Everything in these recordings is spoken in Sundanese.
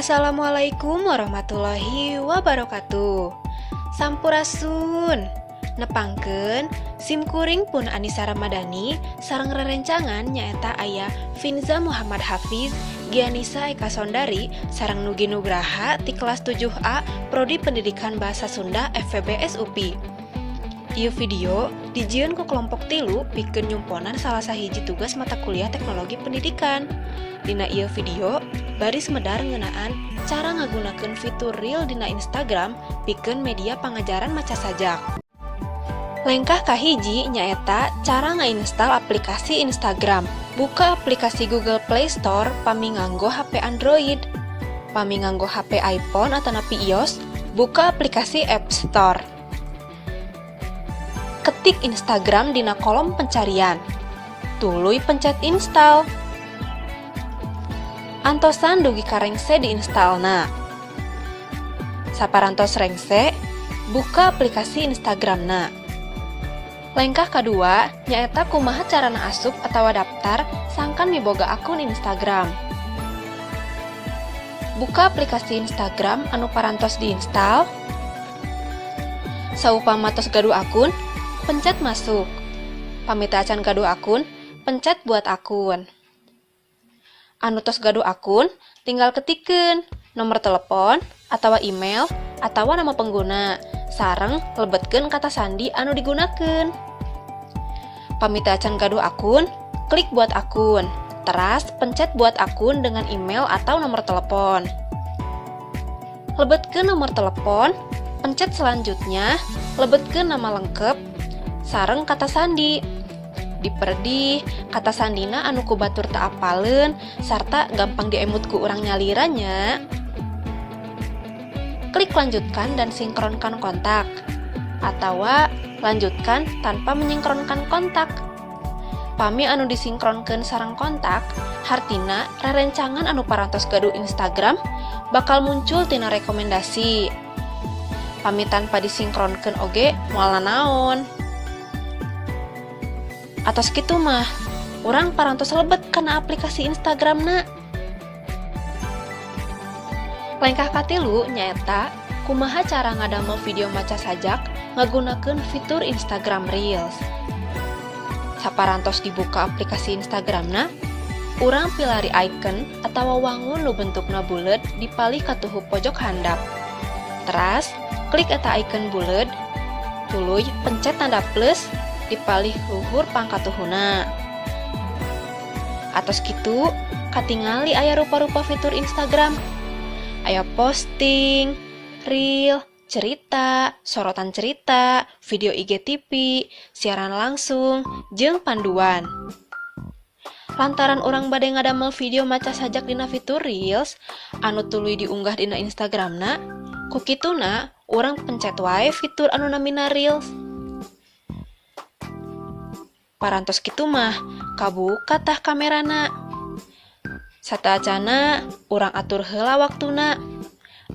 Assalamualaikum warahmatullahi wabarakatuh. Sampurasun. Nepangkeun simkuring pun Anissa Ramadhani sareng rerencangan nyaeta aya Finza Muhammad Hafiz, Gianisa Eka Sondari sareng Nugi Nugraha ti kelas 7A Prodi Pendidikan Bahasa Sunda FVBS UPI. Ieu video dijieun ku kelompok 3 pikeun nyumponan salah sahiji tugas mata kuliah teknologi pendidikan. Dina ieu video baris medar ngeunaan cara ngagunakeun fitur Reel dina Instagram pikeun media pangajaran maca sajak. Lengkah kahiji nyaeta cara ngainstal aplikasi Instagram. Buka aplikasi Google Play Store pami nganggo HP Android. Pami nganggo HP iPhone atau napi iOS, buka aplikasi App Store. Ketik Instagram dina kolom pencarian. Tuluy pencet install. Antosan dugi ka rengse diinstalna. Saparantos rengse, buka aplikasi Instagramna. Lengkah kedua, nyaeta kumaha carana asup atawa daftar sangkan miboga akun Instagram. Buka aplikasi Instagram anu parantos diinstal. Saupama tos gaduh akun, pencet masuk. Pamita acan gaduh akun, pencet buat akun. Anu tos gaduh akun, tinggal ketikeun nomor telepon, atawa email, atawa nama pengguna, sareng lebetkeun kata sandi anu digunakeun. Pamita acan gaduh akun, klik buat akun, teras pencet buat akun dengan email atau nomor telepon. Lebetkeun nomor telepon, pencet selanjutnya, lebetkeun nama lengkep, sareng kata sandi. Diperdi kata sandina anu ku batur teu apaleun sarta gampang diemut ku urang nyaliranya. Klik lanjutkan dan sinkronkan kontak atawa lanjutkan tanpa menyinkronkan kontak. Pami anu disinkronkeun sareng kontak hartina rerencangan anu parantos gaduh Instagram bakal muncul tina rekomendasi. Pami tanpa disinkronkeun oge moal naon. Atos kitu mah, urang parantos lebet kana aplikasi Instagramna. Lengkah katilu nyaeta kumaha cara ngadamel video maca sajak ngagunakeun fitur Instagram Reels. Saparantos dibuka aplikasi Instagramna, urang pilari icon atawa wangun nu bentukna buleud dipalih katuhu pojok handap. Teras, klik eta icon buleud, tuluy pencet tanda plus dipalih luhur pangkatuhuna. Atos kitu, katingali aya rupa-rupa fitur Instagram. Aya posting, reel, cerita, sorotan cerita, video IGTV, siaran langsung, jeung panduan. Lantaran urang bade ngadamel video maca sajak dina fitur Reels, anu tuluy diunggah dina Instagramna, ku kituna urang pencet wae fitur anu namina Reels. Parantos kitu mah, kabuka tah kamerana. Sataacana, urang atur heula waktuna.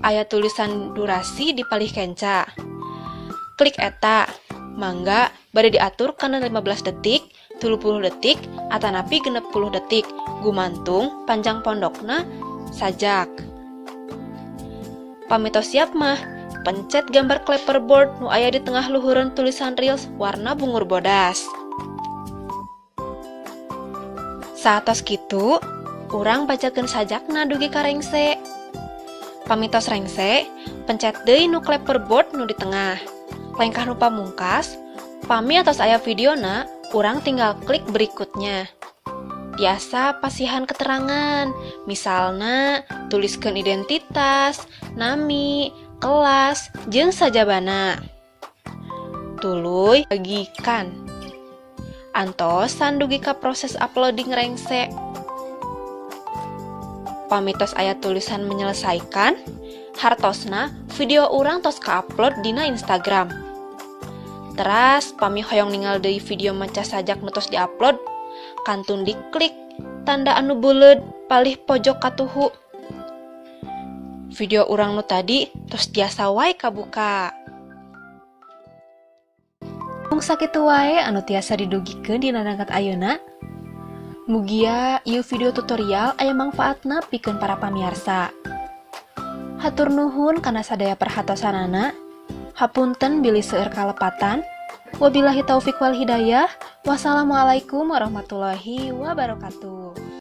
Aya tulisan durasi dipalih kenca. Klik eta, mangga bade diatur kana 15 detik, 30 detik, atanapi 60 detik, gumantung panjang pondokna sajak. Pamitos siap mah, pencet gambar clapperboard nu aya di tengah luhureun tulisan Reels warna bungur bodas. Saatos kitu, urang bacakeun sajakna dugi ka rengse. Pamitos rengse, pencet deui nu clapperboard nu di tengah. Lengkah nu pamungkas, pami atos aya videona, urang tinggal klik berikutnya. Tiasa pasihan keterangan, misalna tuliskeun identitas, nami, kelas, jeung sajabana. Tuluy bagikan. Antosan dugi ka proses uploading rengse. Pamitos aya tulisan menyelesaikan, hartosna video urang tos ka-upload dina Instagram. Teras pami hoyong ningal deui video maca sajak nu tos di-upload, kantun diklik tanda anu buleud palih pojok katuhu. Video urang nu tadi tos tiasa wae kabuka. Mung sakitu wae anu tiasa didugikeun dina dangkat ayeuna. Mugia ieu video tutorial aya mangfaatna pikeun para pamirsa. Hatur nuhun kana sadaya perhatosanana. Hapunten bilih seueur kalepatan. Wabillahi taufik wal hidayah. Wassalamualaikum warahmatullahi wabarakatuh.